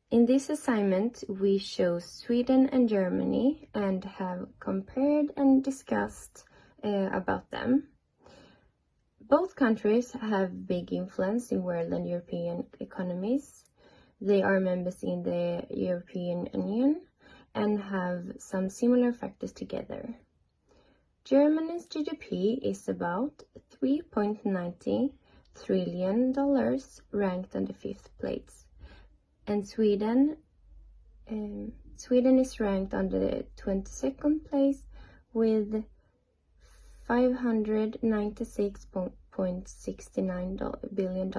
In this assignment, we chose Sweden and Germany and have compared and discussed about them. Both countries have big influence in world and European economies. They are members in the European Union and have some similar factors together. Germany's GDP is about $3.90 trillion, ranked on the 5th place. And Sweden is ranked on the 22nd place with $596.69 billion.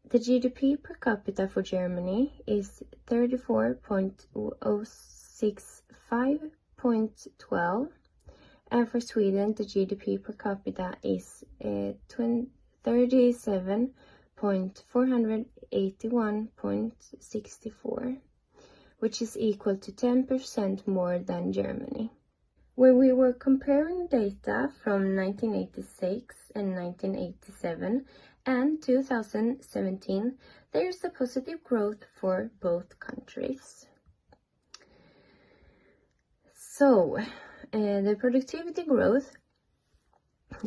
The GDP per capita for Germany is 34.065.12, and for Sweden the GDP per capita is 37.481.64, which is equal to 10% more than Germany. When we were comparing data from 1986 and 1987 and 2017, there is a positive growth for both countries. So, the productivity growth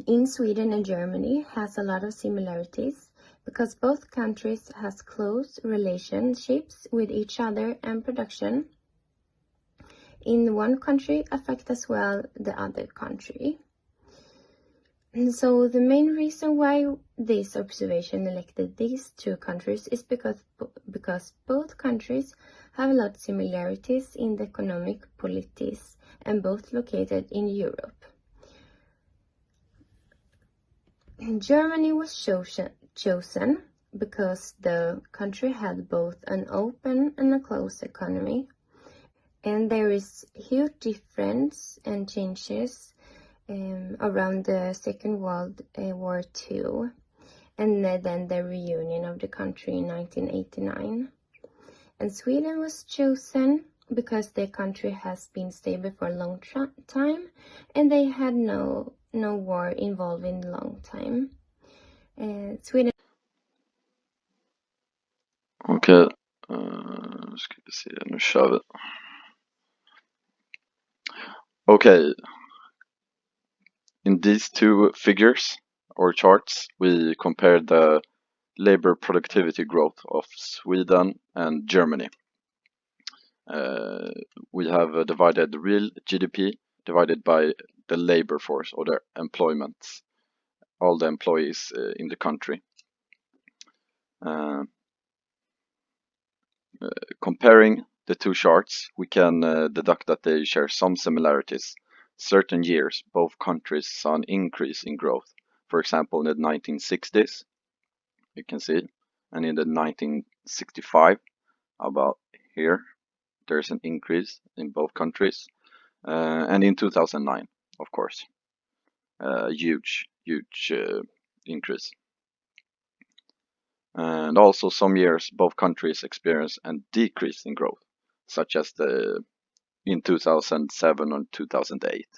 in Sweden and Germany has a lot of similarities because both countries has close relationships with each other, and production in one country affect as well the other country. And so the main reason why this observation elected these two countries is because both countries have a lot of similarities in the economic policies and both located in Europe. Germany was chosen because the country had both an open and a closed economy, and there is huge difference and changes around the Second World War II, and then the reunion of the country in 1989. And Sweden was chosen because the country has been stable for a long time, and they had no war involved in a long time. Sweden. Okej, ska vi se, nu kör vi. Okay, in these two figures or charts, we compare the labor productivity growth of Sweden and Germany. We have divided the real GDP divided by the labor force or the employment, all the employees in the country. Comparing the two charts, we can deduct that they share some similarities. Certain years, both countries saw an increase in growth. For example, in the 1960s, you can see, and in the 1965, about here, there's an increase in both countries. And in 2009, of course, huge increase. And also some years both countries experienced a decrease in growth, such as in 2007 and 2008,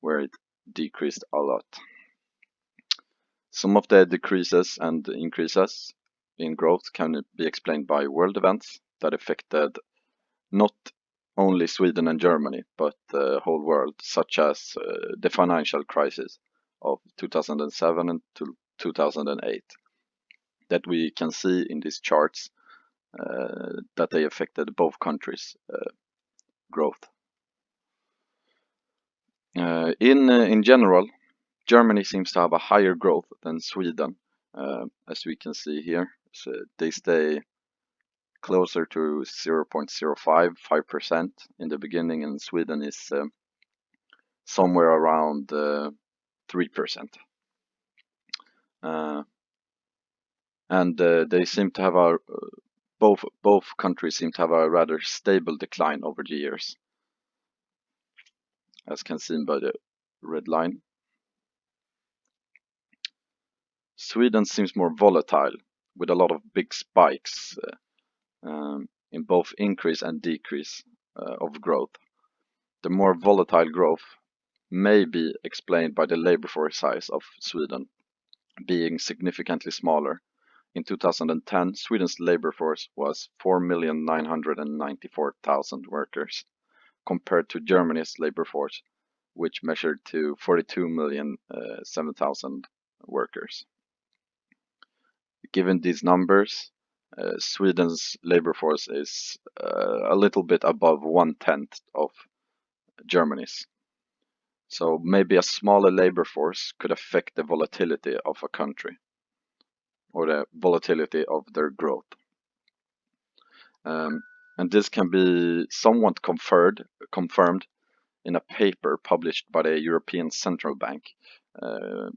where it decreased a lot. Some of the decreases and increases in growth can be explained by world events that affected not only Sweden and Germany, but the whole world, such as the financial crisis of 2007 and 2008. That we can see in these charts that they affected both countries' growth. In general, Germany seems to have a higher growth than Sweden, as we can see here. So they stay closer to 0.055% in the beginning, and Sweden is somewhere around 3%. And they seem to have both countries seem to have a rather stable decline over the years, as can seen by the red line. Sweden seems more volatile, with a lot of big spikes in both increase and decrease of growth. The more volatile growth may be explained by the labor force size of Sweden being significantly smaller In 2010, Sweden's labor force was 4,994,000 workers, compared to Germany's labor force, which measured to 42,007,000 workers. Given these numbers, Sweden's labor force is a little bit above 1/10 of Germany's. So maybe a smaller labor force could affect the volatility of a country or the volatility of their growth. And this can be somewhat confirmed in a paper published by the European Central Bank,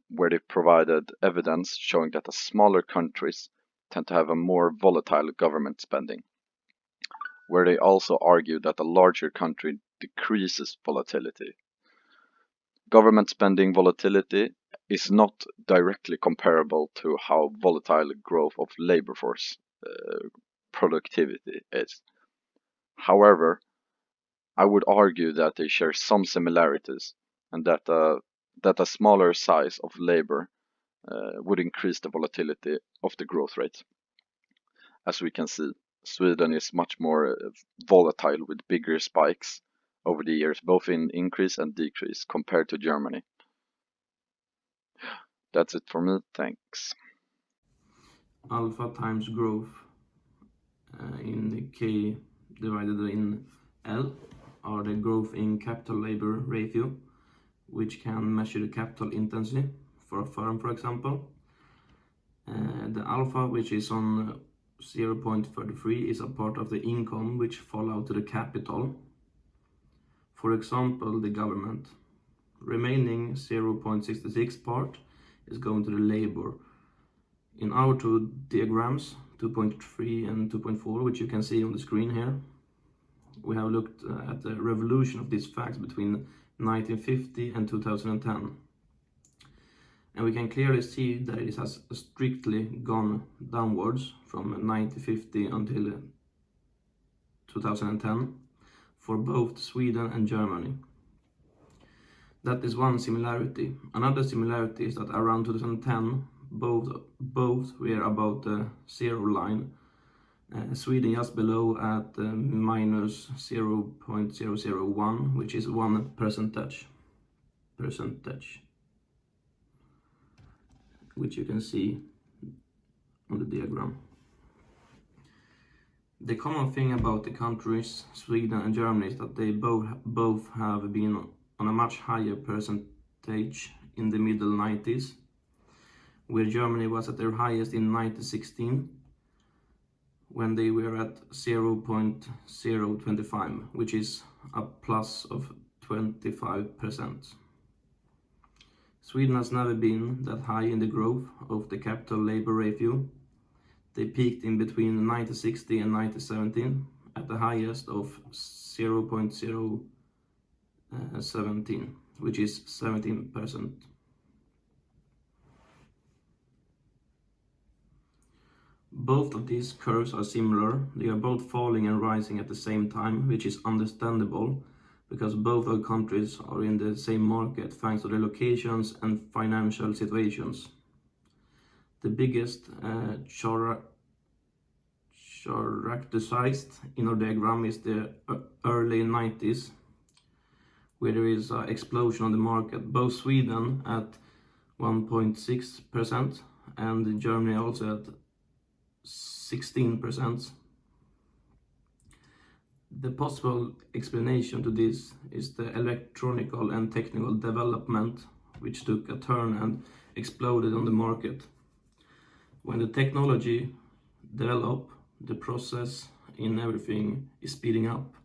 where they provided evidence showing that the smaller countries tend to have a more volatile government spending, where they also argue that a larger country decreases volatility. Government spending volatility is not directly comparable to how volatile growth of labor force productivity is. However, I would argue that they share some similarities, and that a smaller size of labor would increase the volatility of the growth rate. As we can see, Sweden is much more volatile with bigger spikes over the years, both in increase and decrease compared to Germany. That's it for me, thanks. Alpha times growth in K divided in L are the growth in capital labor ratio, which can measure the capital intensity for a firm, for example. The alpha, which is on 0.33, is a part of the income which fall out to the capital. For example, the government. Remaining 0.66 part is going to the labor. In our two diagrams, 2.3 and 2.4, which you can see on the screen here, we have looked at the revolution of these facts between 1950 and 2010. And we can clearly see that it has strictly gone downwards from 1950 until 2010 for both Sweden and Germany. That is one similarity. Another similarity is that around 2010, both were about the zero line. Sweden just below at minus 0.001, which is 1%, which you can see on the diagram. The common thing about the countries, Sweden and Germany, is that they both have been on a much higher percentage in the middle 90s, where Germany was at their highest in 1916, when they were at 0.025, which is a plus of 25%. Sweden has never been that high in the growth of the capital labor ratio. They peaked in between 1960 and 1917 at the highest of 0.017, which is 17%. Both of these curves are similar. They are both falling and rising at the same time, which is understandable because both our countries are in the same market thanks to their locations and financial situations. The biggest characterized in our diagram is the early 90s, where there is an explosion on the market. Both Sweden at 1.6% and Germany also at 16%. The possible explanation to this is the electronical and technical development, which took a turn and exploded on the market. When the technology develops, the process in everything is speeding up,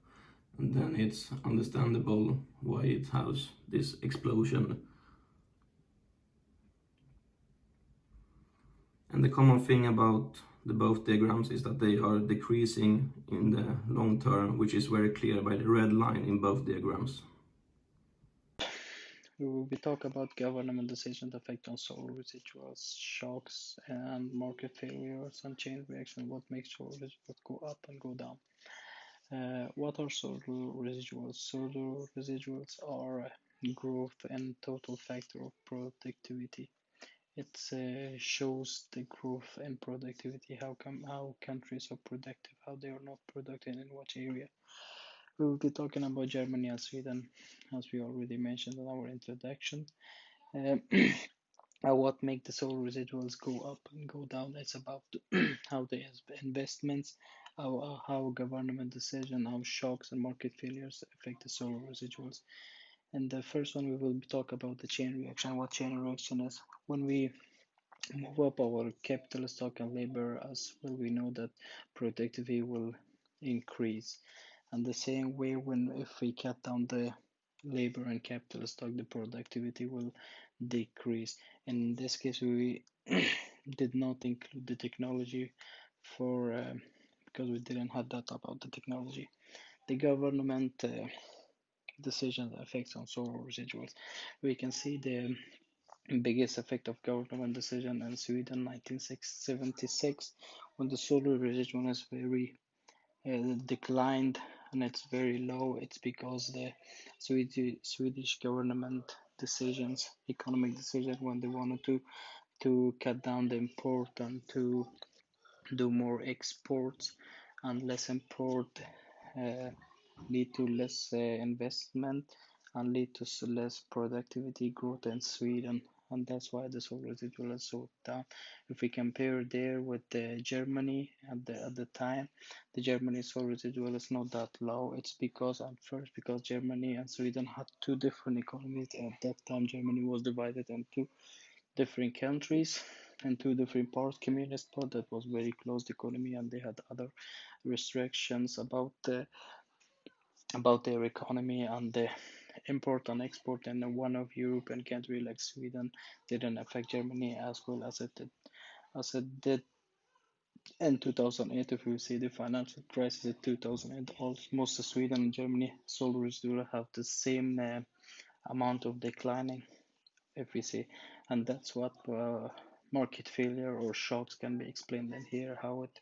and then it's understandable why it has this explosion. And the common thing about the both diagrams is that they are decreasing in the long term, which is very clear by the red line in both diagrams. We will be talking about government decisions effect on soil residuals, shocks, and market failures and chain reaction. What makes soil residuals go up and go down? What are soil residuals? Soil residuals are growth and total factor of productivity. It shows the growth and productivity, how countries are productive, how they are not productive, in what area. We will be talking about Germany and Sweden, as we already mentioned in our introduction. Um, what make the solar residuals go up and go down? It's about how the investments, how government decision, how shocks and market failures affect the solar residuals. And the first one we will talk about the chain reaction. What chain reaction is? When we move up our capital stock and labor as well, we know that productivity will increase. And the same way, if we cut down the labor and capital stock, the productivity will decrease. In this case, we did not include the technology for because we didn't have data about the technology. The government decision effects on solar residuals. We can see the biggest effect of government decision in Sweden 1976, when the solar residual is very declined and it's very low. It's because the Swedish government decisions, economic decisions, when they wanted to cut down the import and to do more exports and less import, lead to less investment and lead to less productivity growth in Sweden. And that's why the solar residual is so down. If we compare there with Germany at the time, the Germany solar residual is not that low. It's because because Germany and Sweden had two different economies. At that time, Germany was divided into different countries and two different parts. Communist part that was very closed economy, and they had other restrictions about their economy, and the import and export in one of European country like Sweden didn't affect Germany as well as it did in 2008. If we see the financial crisis in 2008, almost Sweden and Germany solar residual have the same amount of declining, if we see, and that's what market failure or shocks can be explained in here, how it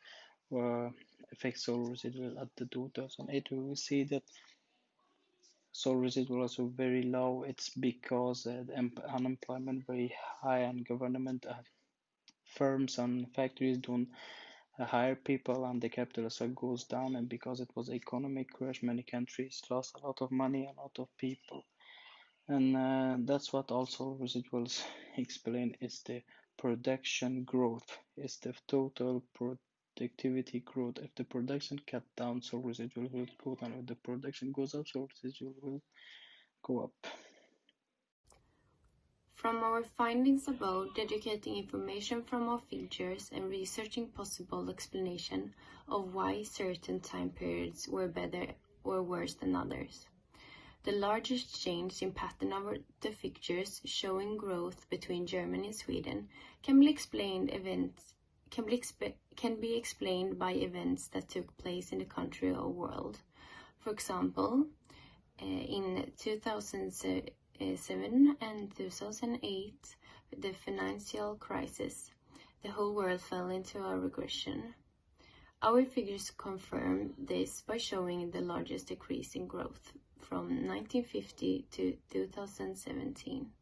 affects solar residual at the 2008. We will see that solar residual also very low. It's because the unemployment very high, and government firms and factories don't hire people, and the capital stock goes down. And because it was economic crash, many countries lost a lot of money, a lot of people. And that's what also residuals explain, is the production growth, is the total productivity growth. If the production cut down, so residual will go down. If the production goes up, so residual will go up. From our findings about educating information from our features and researching possible explanation of why certain time periods were better or worse than others. The largest change in pattern of the figures showing growth between Germany and Sweden can be explained by events that took place in the country or world. For example, in 2007 and 2008, the financial crisis, the whole world fell into a regression. Our figures confirm this by showing the largest decrease in growth from 1950 to 2017.